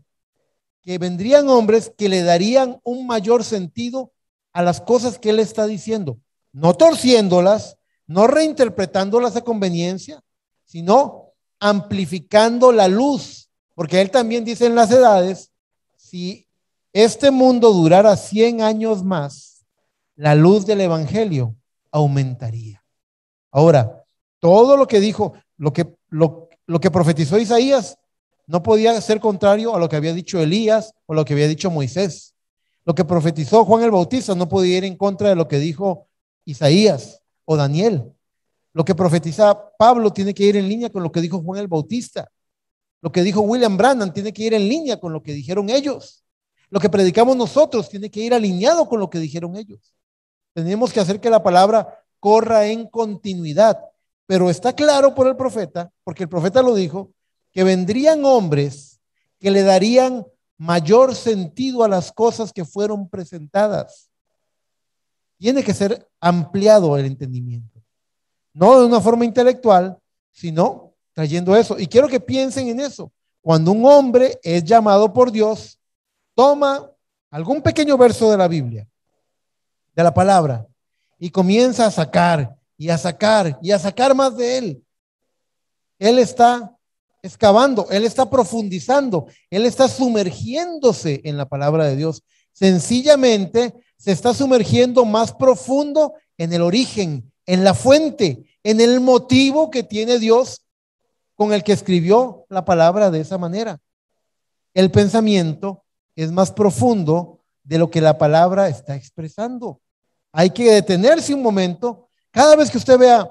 que vendrían hombres que le darían un mayor sentido a las cosas que él está diciendo, no torciéndolas, no reinterpretándolas a conveniencia, sino amplificando la luz, porque él también dice en las edades, si este mundo durara 100 años más, la luz del evangelio aumentaría. Ahora, todo lo que dijo, lo que profetizó Isaías, no podía ser contrario a lo que había dicho Elías o lo que había dicho Moisés. Lo que profetizó Juan el Bautista no podía ir en contra de lo que dijo Isaías o Daniel. Lo que profetiza Pablo tiene que ir en línea con lo que dijo Juan el Bautista. Lo que dijo William Branham tiene que ir en línea con lo que dijeron ellos. Lo que predicamos nosotros tiene que ir alineado con lo que dijeron ellos. Tenemos que hacer que la palabra corra en continuidad. Pero está claro por el profeta, porque el profeta lo dijo, que vendrían hombres que le darían mayor sentido a las cosas que fueron presentadas. Tiene que ser ampliado el entendimiento. No de una forma intelectual, sino trayendo eso. Y quiero que piensen en eso. Cuando un hombre es llamado por Dios, toma algún pequeño verso de la Biblia, de la palabra, y comienza a sacar y a sacar y a sacar más de él. Él está excavando, él está profundizando, él está sumergiéndose en la palabra de Dios, sencillamente se está sumergiendo más profundo en el origen, en la fuente, en el motivo que tiene Dios con el que escribió la palabra de esa manera. El pensamiento es más profundo de lo que la palabra está expresando. Hay que detenerse un momento. Cada vez que usted vea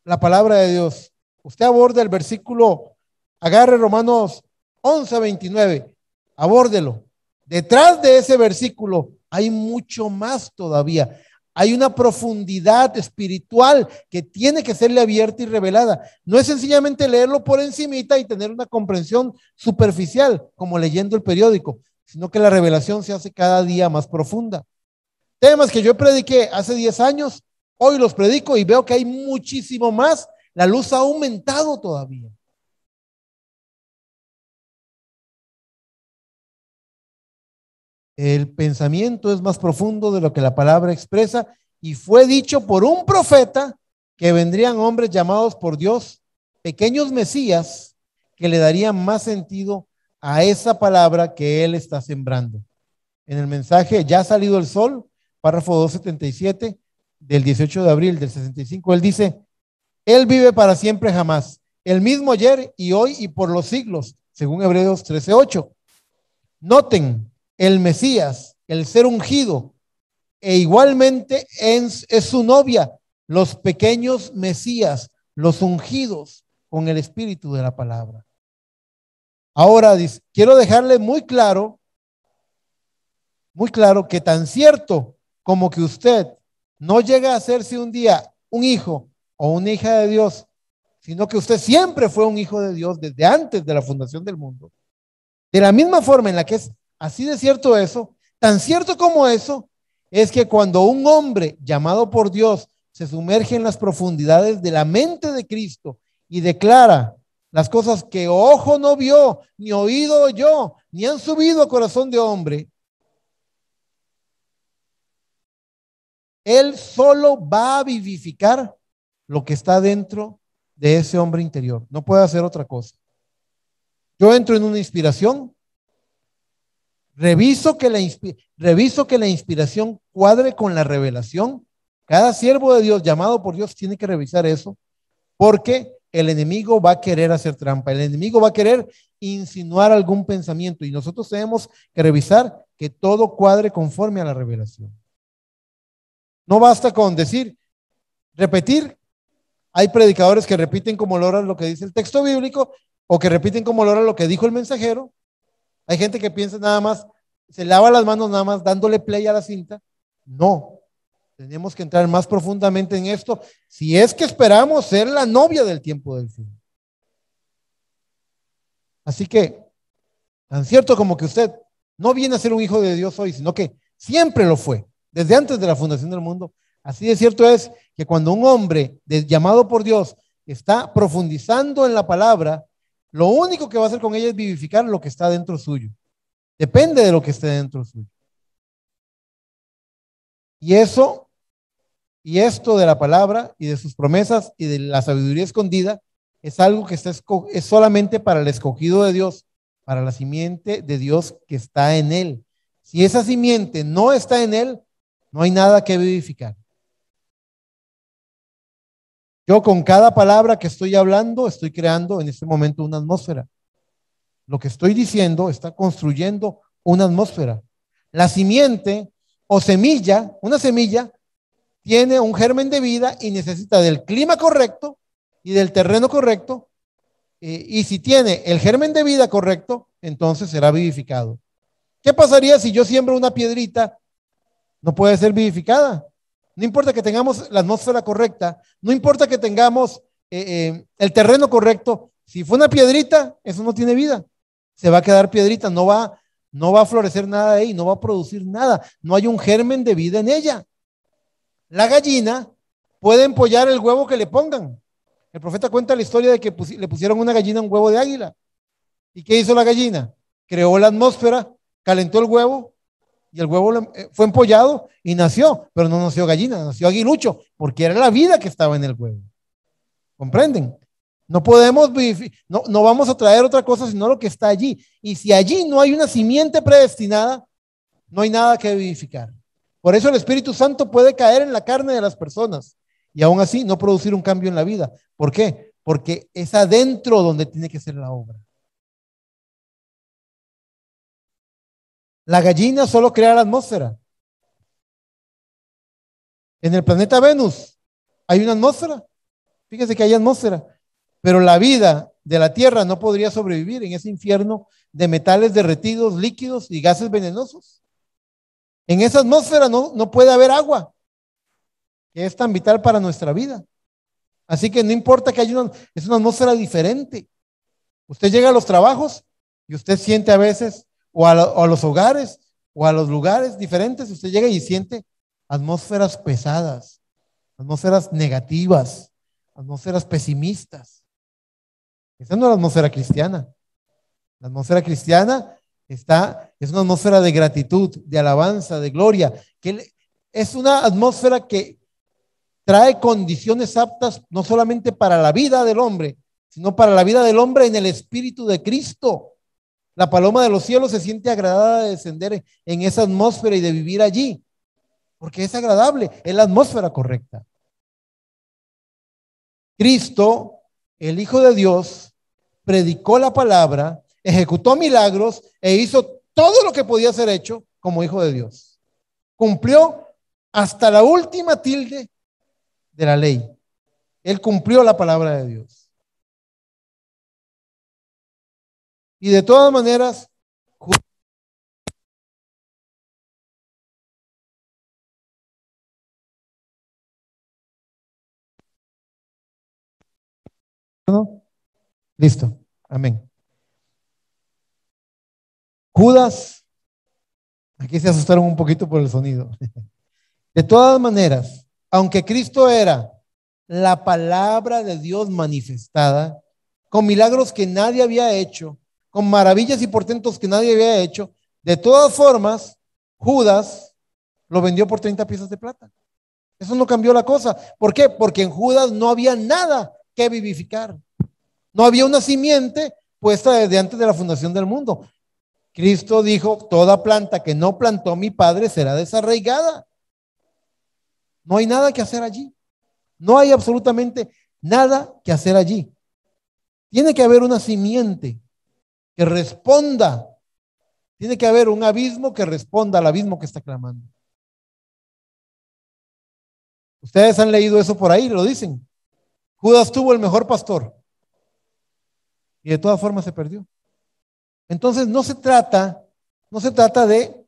la palabra de Dios, usted aborda el versículo, agarre Romanos 11:29, abórdelo. Detrás de ese versículo hay mucho más todavía. Hay una profundidad espiritual que tiene que serle abierta y revelada. No es sencillamente leerlo por encimita y tener una comprensión superficial, como leyendo el periódico, sino que la revelación se hace cada día más profunda. Temas que yo prediqué hace 10 años, hoy los predico y veo que hay muchísimo más. La luz ha aumentado todavía. El pensamiento es más profundo de lo que la palabra expresa y fue dicho por un profeta que vendrían hombres llamados por Dios, pequeños mesías, que le darían más sentido a esa palabra que él está sembrando. En el mensaje Ya ha salido el sol, párrafo 277 del 18 de abril del 65, él dice: Él vive para siempre jamás, el mismo ayer y hoy y por los siglos, según Hebreos 13:8. Noten, el Mesías, el ser ungido, e igualmente es su novia, los pequeños Mesías, los ungidos con el espíritu de la palabra. Ahora quiero dejarle muy claro que tan cierto como que usted no llega a hacerse un día un hijo o una hija de Dios, sino que usted siempre fue un hijo de Dios desde antes de la fundación del mundo. De la misma forma en la que es así de cierto eso, tan cierto como eso, es que cuando un hombre llamado por Dios se sumerge en las profundidades de la mente de Cristo y declara las cosas que ojo no vio, ni oído oyó, ni han subido a corazón de hombre, él solo va a vivificar lo que está dentro de ese hombre interior. No puede hacer otra cosa. Yo entro en una inspiración, reviso que la inspiración cuadre con la revelación. Cada siervo de Dios llamado por Dios tiene que revisar eso, porque el enemigo va a querer hacer trampa, el enemigo va a querer insinuar algún pensamiento y nosotros tenemos que revisar que todo cuadre conforme a la revelación. No basta con repetir. Hay predicadores que repiten como lora lo que dice el texto bíblico o que repiten como lora lo que dijo el mensajero. Hay gente que piensa nada más, se lava las manos nada más dándole play a la cinta. No, tenemos que entrar más profundamente en esto si es que esperamos ser la novia del tiempo del fin. Así que, tan cierto como que usted no viene a ser un hijo de Dios hoy, sino que siempre lo fue, desde antes de la fundación del mundo. Así de cierto es que cuando un hombre llamado por Dios está profundizando en la palabra, lo único que va a hacer con ella es vivificar lo que está dentro suyo. Depende de lo que esté dentro suyo. Y eso, y esto de la palabra y de sus promesas y de la sabiduría escondida es algo que es solamente para el escogido de Dios, para la simiente de Dios que está en él. Si esa simiente no está en él, no hay nada que vivificar. Yo con cada palabra que estoy hablando, estoy creando en este momento una atmósfera. Lo que estoy diciendo está construyendo una atmósfera. La simiente o semilla, una semilla, tiene un germen de vida y necesita del clima correcto y del terreno correcto. Y si tiene el germen de vida correcto, entonces será vivificado. ¿Qué pasaría si yo siembro una piedrita? No puede ser vivificada. No importa que tengamos la atmósfera correcta, no importa que tengamos el terreno correcto. Si fue una piedrita, eso no tiene vida. Se va a quedar piedrita, no va a florecer nada ahí, no va a producir nada. No hay un germen de vida en ella. La gallina puede empollar el huevo que le pongan. El profeta cuenta la historia de que le pusieron una gallina un huevo de águila. ¿Y qué hizo la gallina? Creó la atmósfera, calentó el huevo y el huevo fue empollado y nació, pero no nació gallina, nació aguilucho, porque era la vida que estaba en el huevo. ¿Comprenden? No podemos no vamos a traer otra cosa sino lo que está allí. Y si allí no hay una simiente predestinada, no hay nada que vivificar. Por eso el Espíritu Santo puede caer en la carne de las personas y aún así no producir un cambio en la vida. ¿Por qué? Porque es adentro donde tiene que ser la obra. La gallina solo crea la atmósfera. En el planeta Venus hay una atmósfera. Fíjese que hay atmósfera. Pero la vida de la Tierra no podría sobrevivir en ese infierno de metales derretidos, líquidos y gases venenosos. En esa atmósfera no puede haber agua, que es tan vital para nuestra vida. Así que no importa que haya es una atmósfera diferente. Usted llega a los trabajos y usted siente a veces, o a los hogares, o a los lugares diferentes, usted llega y siente atmósferas pesadas, atmósferas negativas, atmósferas pesimistas. Esa no es la atmósfera cristiana. La atmósfera cristiana es una atmósfera de gratitud, de alabanza, de gloria, que es una atmósfera que trae condiciones aptas no solamente para la vida del hombre, sino para la vida del hombre en el Espíritu de Cristo. La paloma de los cielos se siente agradada de descender en esa atmósfera y de vivir allí, porque es agradable, es la atmósfera correcta. Cristo, el Hijo de Dios, predicó la palabra, ejecutó milagros e hizo todo lo que podía ser hecho como Hijo de Dios. Cumplió hasta la última tilde de la ley. Él cumplió la palabra de Dios. Y de todas maneras, ¿no? Listo. Amén. Judas, aquí se asustaron un poquito por el sonido. De todas maneras, aunque Cristo era la palabra de Dios manifestada, con milagros que nadie había hecho, con maravillas y portentos que nadie había hecho, de todas formas, Judas lo vendió por 30 piezas de plata. Eso no cambió la cosa. ¿Por qué? Porque en Judas no había nada que vivificar. No había una simiente puesta desde antes de la fundación del mundo. Cristo dijo, toda planta que no plantó mi Padre será desarraigada. No hay nada que hacer allí. No hay absolutamente nada que hacer allí. Tiene que haber una simiente que responda. Tiene que haber un abismo que responda al abismo que está clamando. Ustedes han leído eso por ahí, lo dicen. Judas tuvo el mejor pastor y de todas formas se perdió. Entonces no se trata de,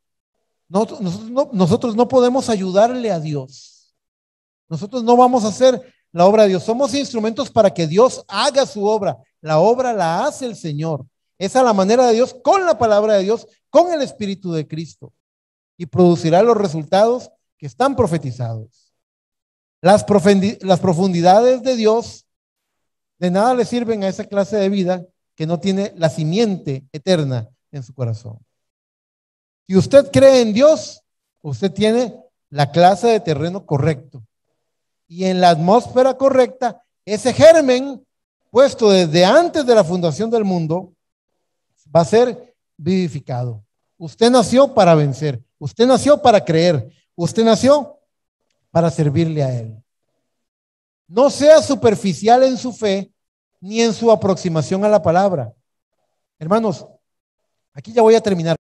nosotros no podemos ayudarle a Dios. Nosotros no vamos a hacer la obra de Dios. Somos instrumentos para que Dios haga su obra. La obra la hace el Señor. Esa es la manera de Dios, con la palabra de Dios, con el Espíritu de Cristo. Y producirá los resultados que están profetizados. Las profundidades de Dios de nada le sirven a esa clase de vida que no tiene la simiente eterna en su corazón. Si usted cree en Dios, usted tiene la clase de terreno correcto. Y en la atmósfera correcta, ese germen puesto desde antes de la fundación del mundo va a ser vivificado. Usted nació para vencer, usted nació para creer, usted nació para servirle a Él. No sea superficial en su fe ni en su aproximación a la palabra. Hermanos, aquí ya voy a terminar.